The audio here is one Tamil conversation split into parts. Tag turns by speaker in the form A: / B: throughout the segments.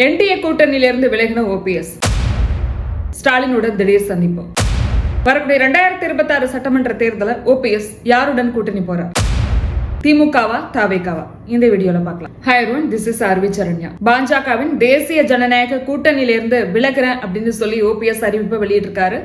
A: என்டிஏ கூட்டணியிலிருந்து விலகின ஓபிஎஸ் ஸ்டாலினுடன் திடீர் சந்திப்பு. வரக்கூடிய 2026 சட்டமன்ற தேர்தலில் ஓபிஎஸ் யாருடன் கூட்டணி போறார்? திமுகவா தாவேகாவா? இந்த வீடியோல பார்க்கலாம். Hi everyone, this is RV Saranya. பாஜகவின் தேசிய ஜனநாயக கூட்டணியிலிருந்து விலகிறேன் அப்படின்னு சொல்லி ஓபிஎஸ் அறிவிப்பை வெளியிட்டிருக்காரு.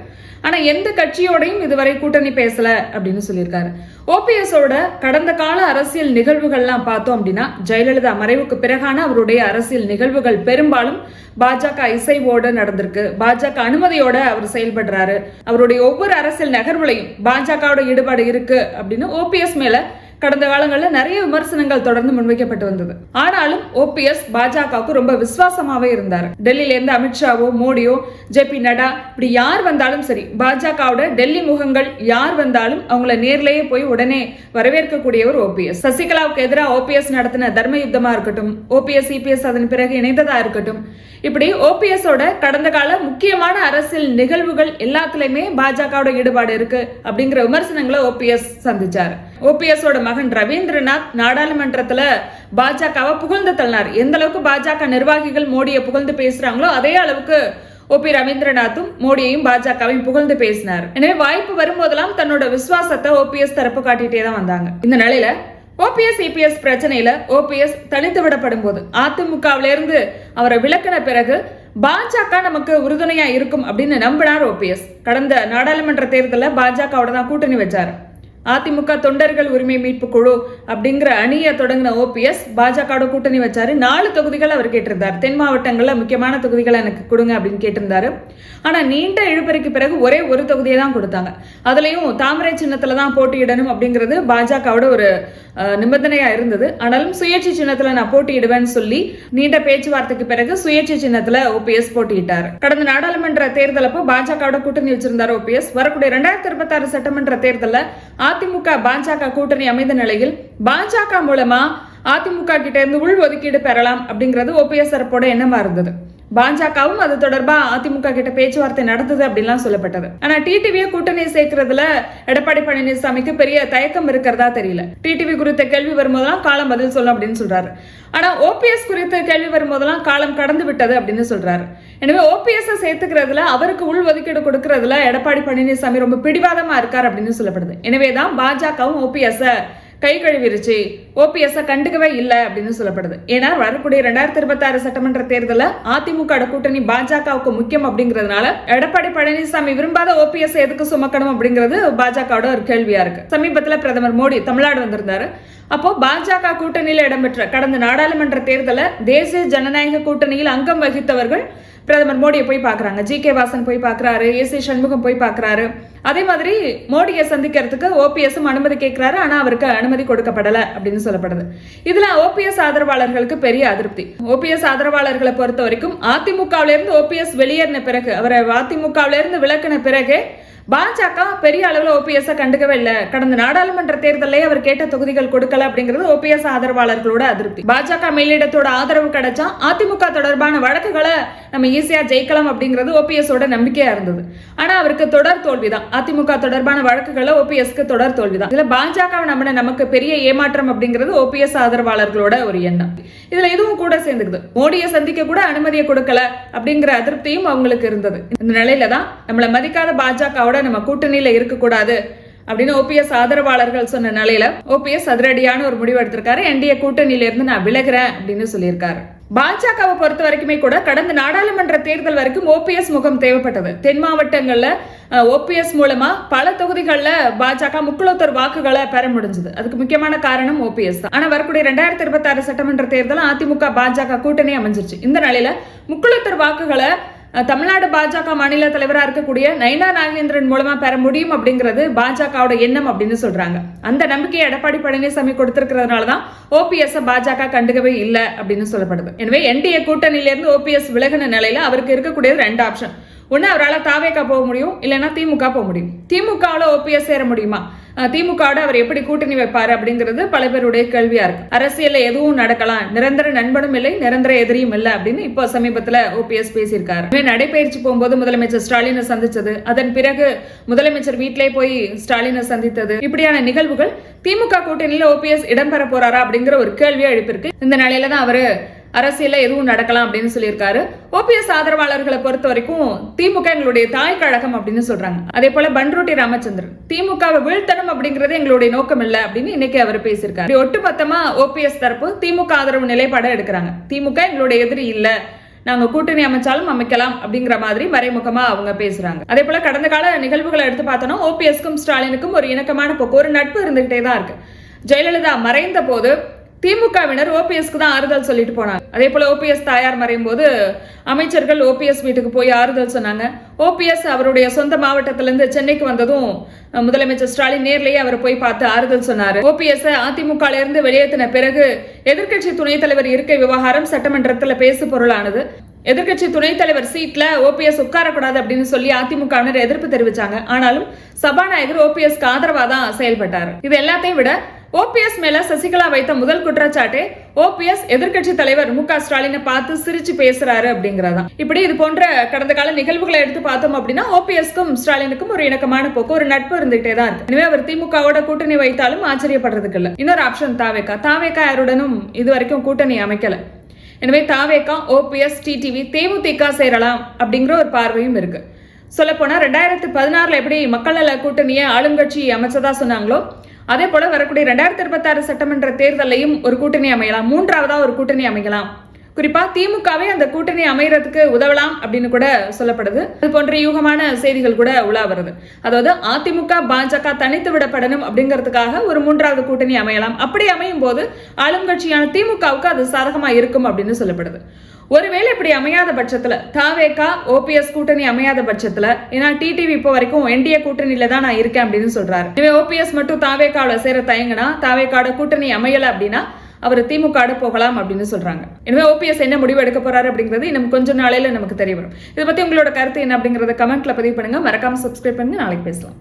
A: ஆனா எந்த கட்சியோடையும் இதுவரை கூட்டணி பேசல அப்படின்னு சொல்லியிருக்காரு. ஓபிஎஸோட கடந்த கால அரசியல் நிகழ்வுகள்லாம் பார்த்தோம் அப்படின்னா, ஜெயலலிதா மறைவுக்கு பிறகான அவருடைய அரசியல் நிகழ்வுகள் பெரும்பாலும் பாஜக இசைவோடு நடந்திருக்கு. பாஜக அனுமதியோட அவர் செயல்படுறாரு. அவருடைய ஒவ்வொரு அரசியல் நகர்வுலையும் பாஜகவோட ஈடுபாடு இருக்கு அப்படின்னு ஓபிஎஸ் மேல கடந்த காலங்களில் நிறைய விமர்சனங்கள் தொடர்ந்து முன்வைக்கப்பட்டு வந்தது. ஆனாலும் ஓபிஎஸ் பாஜகவுக்கு ரொம்ப விசுவாசமாவே இருந்தார். டெல்லியில இருந்து அமித்ஷாவோ மோடியோ ஜேபி நட்டா இப்படி யார் வந்தாலும் சரி, பாஜகவோட டெல்லி முகங்கள் யார் வந்தாலும் அவங்கள நேர்லயே போய் உடனே வரவேற்கக்கூடியவர் ஓபிஎஸ். சசிகலாவுக்கு எதிராக ஓபிஎஸ் நடத்தின தர்ம யுத்தமா இருக்கட்டும், ஓபிஎஸ் சிபிஎஸ் அதன் பிறகு இணைந்ததா இருக்கட்டும், இப்படி ஓபிஎஸோட கடந்த கால முக்கியமான அரசியல் நிகழ்வுகள் எல்லாத்துலயுமே பாஜகவோட ஈடுபாடு இருக்கு அப்படிங்கிற விமர்சனங்களை ஓபிஎஸ் சந்திச்சார். ஓபிஎஸோட மகன் ரவீந்திரநாத் நாடாளுமன்றத்துல பாஜகவை புகழ்ந்து தள்ளினார். எந்த அளவுக்கு பாஜக நிர்வாகிகள் மோடியை புகழ்ந்து பேசுறாங்களோ அதே அளவுக்கு ஓபி ரவீந்திரநாத்தும் மோடியையும் பாஜகவையும் புகழ்ந்து பேசினார். எனவே வாய்ப்பு வரும்போதெல்லாம் தன்னோட விசுவாசத்தை ஓபிஎஸ் தரப்பு காட்டிட்டே தான் வந்தாங்க. இந்த நிலையில ஓபிஎஸ் சிபிஎஸ் பிரச்சனையில ஓபிஎஸ் தனித்து விடப்படும் போது அதிமுகவில இருந்து அவரை விலக்கின பிறகு பாஜக நமக்கு உறுதுணையா இருக்கும் அப்படின்னு நம்பினார் ஓபிஎஸ். கடந்த நாடாளுமன்ற தேர்தலில் பாஜகவோட தான் கூட்டணி வச்சாரு. அதிமுக தொண்டர்கள் உரிமை மீட்பு குழு அப்படிங்கிற அணியை தொடங்கின ஓபிஎஸ் பாஜகவோட கூட்டணி வச்சாரு. 4 தொகுதிகள் அவர் கேட்டிருந்தார். தென் மாவட்டங்கள்ல முக்கியமான தொகுதிகளை எனக்கு கொடுங்க அப்படின்னு கேட்டிருந்தாரு. ஆனா நீண்ட இழுபறிக்கு பிறகு ஒரே ஒரு தொகுதியை தான் கொடுத்தாங்க. அதுலயும் தாமரை சின்னத்துல தான் போட்டியிடணும் அப்படிங்கிறது பாஜகவோட ஒரு நிபந்தனையா இருந்தது. ஆனாலும் சுயேட்சை சின்னத்துல நான் போட்டியிடுவேன்னு சொல்லி நீண்ட பேச்சுவார்த்தைக்கு பிறகு சுயேட்சை சின்னத்துல ஓபிஎஸ் போட்டியிட்டார். கடந்த நாடாளுமன்ற தேர்தல் அப்போ பாஜகவோட கூட்டணி வச்சிருந்தார் ஓபிஎஸ். வரக்கூடிய 2026 சட்டமன்ற தேர்தலில் அதிமுக பாஜக கூட்டணி அமைந்த நிலையில் பாஜக மூலமா அதிமுக கிட்ட இருந்து உள் ஒதுக்கீடு பெறலாம் அப்படிங்கிறது ஓபிஎஸ் தரப்போட எண்ணமா இருந்தது. பாஜகவும் அது தொடர்பா அதிமுக கிட்ட பேச்சுவார்த்தை நடந்தது அப்படின்லாம் சொல்லப்பட்டது. ஆனா டிடிவியை கூட்டணி சேர்க்கிறதுல எடப்பாடி பழனிசாமிக்கு பெரிய தயக்கம் இருக்கிறதா தெரியல. டிடிவி குறித்த கேள்வி வரும்போதெல்லாம் காலம் பதில் சொல்லும் அப்படின்னு சொல்றாரு. ஆனா ஓபிஎஸ் குறித்த கேள்வி வரும்போதெல்லாம் காலம் கடந்து விட்டது அப்படின்னு சொல்றாரு. எனவே ஓபிஎஸ் சேர்த்துக்கிறதுல அவருக்கு உள் ஒதுக்கீடு கொடுக்கறதுல எடப்பாடி பழனிசாமி ரொம்ப பிடிவாதமா இருக்கார் அப்படின்னு சொல்லப்படுது. எனவேதான் பாஜகவும் ஓபிஎஸ் கை கழுவிருச்சு, ஓபிஎஸ் கண்டுக்கவே இல்லை அப்படின்னு சொல்லப்படுது. ஏன்னா வரக்கூடிய 2026 சட்டமன்ற தேர்தலில் அதிமுக கூட்டணி பாஜகவுக்கு முக்கியம் அப்படிங்கிறதுனால எடப்பாடி பழனிசாமி விரும்பாத ஓபிஎஸ் எதுக்கு சுமக்கணும் அப்படிங்கிறது பாஜகவோட ஒரு கேள்வியா இருக்கு. சமீபத்தில் பிரதமர் மோடி தமிழ்நாடு வந்திருந்தாரு. அப்போ பாஜக கூட்டணியில் இடம்பெற்ற கடந்த நாடாளுமன்ற தேர்தலில் தேசிய ஜனநாயக கூட்டணியில் அங்கம் வகித்தவர்கள் பிரதமர் மோடியை போய் பார்க்குறாங்க. ஜி.கே. வாசன் போய் பார்க்குறாரு, ஏசி சண்முகம் போய் பார்க்குறாரு. அதே மாதிரி மோடியை சந்திக்கிறதுக்கு ஓபிஎஸும் அனுமதி கேட்கிறாரு. ஆனால் அவருக்கு அனுமதி கொடுக்கப்படலை அப்படின்னு சொல்லப்படுது. இதுல ஓபிஎஸ் ஆதரவாளர்களுக்கு பெரிய அதிருப்தி. ஓபிஎஸ் ஆதரவாளர்களை பொறுத்த வரைக்கும் அதிமுகவிலிருந்து ஓபிஎஸ் வெளியேறின பிறகு, அவரை அதிமுகவிலிருந்து விலக்கின பிறகு பாஜக பெரிய அளவில் ஓபிஎஸ் கண்டுக்கவே இல்லை. கடந்த நாடாளுமன்ற தேர்தலில் அவர் கேட்ட தொகுதிகள் கொடுக்கல அப்படிங்கிறது ஓபிஎஸ் ஆதரவாளர்களோட அதிருப்தி. பாஜக மேலிடத்தோட ஆதரவு கிடைச்சா அதிமுக தொடர்பான வழக்குகளை நம்ம ஈஸியா ஜெயிக்கலாம் அப்படிங்கிறது ஓபிஎஸோட நம்பிக்கையா இருந்தது. ஆனா அவருக்கு தொடர் தோல்விதான். அதிமுக தொடர்பான வழக்குகளை ஓபிஎஸ்க்கு தொடர் தோல்விதான். இதுல பாஜக நம்பின நமக்கு பெரிய ஏமாற்றம் அப்படிங்கிறது ஓபிஎஸ் ஆதரவாளர்களோட ஒரு எண்ணம். இதுல இதுவும் கூட சேர்ந்துக்குது. மோடியை சந்திக்க கூட அனுமதியை கொடுக்கல அப்படிங்கிற அதிருப்தியும் அவங்களுக்கு இருந்தது. இந்த நிலையில தான் நம்மள மதிக்காத பாஜக நம்ம கூட்டணியில இருக்கக்கூடாது அப்படின்னு ஓபிஎஸ் ஆதரவாளர்கள் சொன்ன நிலையில ஓபிஎஸ் அதிரடியான ஒரு முடிவு எடுத்திருக்காரு. என்டிஏ கூட்டணியில இருந்து நான் விலகிறேன் அப்படின்னு சொல்லியிருக்காரு. பாஜகவை பொறுத்த வரைக்குமே கூட கடந்த நாடாளுமன்ற தேர்தல் வரைக்கும் ஓபிஎஸ் முகம் தேவைப்பட்டது. தென் மாவட்டங்கள்ல ஓபிஎஸ் மூலமா பல தொகுதிகளில் பாஜக முக்குளத்தூர் வாக்குகளை பெற முடிஞ்சது. அதுக்கு முக்கியமான காரணம் ஓபிஎஸ் தான். ஆனா வரக்கூடிய 2026 சட்டமன்ற தேர்தல் அதிமுக பாஜக கூட்டணி அமைஞ்சிருச்சு. இந்த நிலையில முக்குளத்தூர் வாக்குகளை தமிழ்நாடு பாஜக மாநில தலைவராக இருக்கக்கூடிய நயினா நாகேந்திரன் மூலமா பெற முடியும் அப்படிங்கிறது பாஜகவோட எண்ணம் அப்படின்னு சொல்றாங்க. அந்த நம்பிக்கையை எடப்பாடி பழனிசாமி கொடுத்திருக்கிறதுனால தான் ஓபிஎஸ் பாஜக கண்டுக்கவே இல்லை அப்படின்னு சொல்லப்படுது. எனவே என்டிஏ கூட்டணியிலிருந்து ஓபிஎஸ் விலகின நிலையில அவருக்கு இருக்கக்கூடிய 2 ஆப்ஷன். ஒன்று, அவரால் தாவேகா போக முடியும், இல்லைன்னா திமுக போக முடியும். திமுகவில் ஓபிஎஸ் சேர முடியுமா? திமுகவோட அவர் எப்படி கூட்டணி வைப்பாரு அப்படிங்கிறது பல பேருடைய கேள்வியா இருக்கு. அரசியல்ல எதுவும் நடக்கலாம், நிரந்தர நண்பனும் இல்லை, நிரந்தர எதிரியும் இல்லை அப்படின்னு இப்போ சமீபத்துல ஓபிஎஸ் பேசியிருக்காரு. நடைபயிற்சி போகும்போது முதலமைச்சர் ஸ்டாலினை சந்திச்சது, அதன் பிறகு முதலமைச்சர் வீட்டிலே போய் ஸ்டாலினை சந்தித்தது, இப்படியான நிகழ்வுகள் திமுக கூட்டணியில ஓபிஎஸ் இடம்பெற போறாரா அப்படிங்கிற ஒரு கேள்வியை எழுப்பியிருக்கு. இந்த நிலையில தான் அவரு அரசியல்ல எதுவும் நடக்கலாம் அப்படின்னு சொல்லியிருக்காரு. ஓபிஎஸ் ஆதரவாளர்களை பொறுத்த வரைக்கும் திமுக எங்களுடைய தாய் கழகம் அப்படின்னு சொல்றாங்க. அதே போல பன்ருட்டி ராமச்சந்திரன் திமுகவை வீழ்த்தணும் அப்படிங்கறது எங்களுடைய நோக்கம் இல்ல அப்படின்னு இன்னைக்கு அவர் பேசியிருக்காரு. ஒட்டுமொத்தமா ஓபிஎஸ் தரப்பு திமுக ஆதரவு நிலைப்பாட எடுக்கிறாங்க. திமுக எங்களுடைய எதிரி இல்ல, நாங்க கூட்டணி அமைச்சாலும் அமைக்கலாம் அப்படிங்கிற மாதிரி மறைமுகமா அவங்க பேசுறாங்க. அதே போல கடந்த கால நிகழ்வுகளை எடுத்து பார்த்தோம்னா ஓபிஎஸ்க்கும் ஸ்டாலினுக்கும் ஒரு இணக்கமான போக்கு, ஒரு நட்பு இருந்துகிட்டே தான் இருக்கு. ஜெயலலிதா மறைந்த போது திமுகவினர் ஓபிஎஸ்க்கு தான் ஆறுதல் சொல்லிட்டு போனாங்க. அதே போல ஓபிஎஸ் தாயார் மறையும் போது அமைச்சர்கள் ஓபிஎஸ் வீட்டுக்கு போய் ஆறுதல் சொன்னாங்க. ஓபிஎஸ் அவருடைய சொந்த மாவட்டத்திலிருந்து சென்னைக்கு வந்ததும் முதலமைச்சர் ஸ்டாலின் நேர்லயே அவர் போய் பார்த்து ஆறுதல் சொன்னாரு. ஓபிஎஸ் அதிமுக இருந்து வெளியேற்றின பிறகு எதிர்க்கட்சி துணைத் தலைவர் இருக்கை விவகாரம் சட்டமன்றத்தில் பேசு பொருளானது. எதிர்க்கட்சி துணைத் தலைவர் சீட்ல ஓபிஎஸ் உட்காரக்கூடாது அப்படின்னு சொல்லி அதிமுகவினர் எதிர்ப்பு தெரிவிச்சாங்க. ஆனாலும் சபாநாயகர் ஓபிஎஸ்க்கு ஆதரவா தான் செயல்பட்டார். இது எல்லாத்தையும் விட ஓபிஎஸ் மேல சசிகலா வைத்த முதல் குற்றச்சாட்டே ஓபிஎஸ் எதிர்க்கட்சி தலைவர் மு.க. ஸ்டாலினை பார்த்து சிரிச்சு பேசுறாரு அப்படிங்கறதான். இப்படி இது போன்ற கடந்த கால நிகழ்வுகளை எடுத்து பார்த்தோம் அப்படின்னா ஓபிஎஸ்க்கும் ஸ்டாலினுக்கும் ஒரு இணக்கமான போக்கு, ஒரு நட்பு இருந்துகிட்டே தான் இருக்கு. எனவே அவர் திமுகவோட கூட்டணி வைத்தாலும் ஆச்சரியப்படுறதுக்கு இல்ல. இன்னொரு ஆப்ஷன் தாவேகா யாருடனும் இது வரைக்கும் கூட்டணி அமைக்கல. எனவே தாவேகா, ஓபிஎஸ், டிடிவி, தேமுதிக சேரலாம் அப்படிங்கிற ஒரு பார்வையும் இருக்கு. சொல்லப்போனா 2016 எப்படி மக்கள் நல கூட்டணியை ஆளுங்கட்சி அமைச்சதா சொன்னாங்களோ அதே போல வரக்கூடிய 2026 சட்டமன்ற தேர்தலையும் ஒரு கூட்டணி அமையலாம், மூன்றாவதா ஒரு கூட்டணி அமைக்கலாம். குறிப்பா திமுகவே அந்த கூட்டணி அமையறதுக்கு உதவலாம் அப்படின்னு கூட சொல்லப்படுது. இது போன்ற யூகமான செய்திகள் கூட உலா வருது. அதாவது அதிமுக பாஜக தனித்து விடப்படணும் அப்படிங்கிறதுக்காக ஒரு மூன்றாவது கூட்டணி அமையலாம். அப்படி அமையும் போது ஆளுங்கட்சியான திமுகவுக்கு அது சாதகமா இருக்கும் அப்படின்னு சொல்லப்படுது. ஒருவேளை இப்படி அமையாத பட்சத்துல தாவேகா ஓபிஎஸ் கூட்டணி அமையாத பட்சத்துல, ஏன்னா டிடிவி இப்போ வரைக்கும் என்டிஏ கூட்டணியில தான் நான் இருக்கேன் அப்படின்னு சொல்றாரு. எனவே ஓபிஎஸ் மட்டும் தாவேகாவோட சேர தயங்கினா, தாவேகாவோட கூட்டணி அமையல அப்படின்னா அவர் திமுக போகலாம் அப்படின்னு சொல்றாங்க. எனவே ஓபிஎஸ் என்ன முடிவு எடுக்க போறாரு அப்படிங்கிறது இன்னும் கொஞ்ச நாளையில நமக்கு தெரிய வரும். இதை பத்தி உங்களோட கருத்து என்ன அப்படிங்கறத கமெண்ட்ல பதிவு பண்ணுங்க. மறக்காம சப்ஸ்கிரைப் பண்ணுங்க. நாளைக்கு பேசலாம்.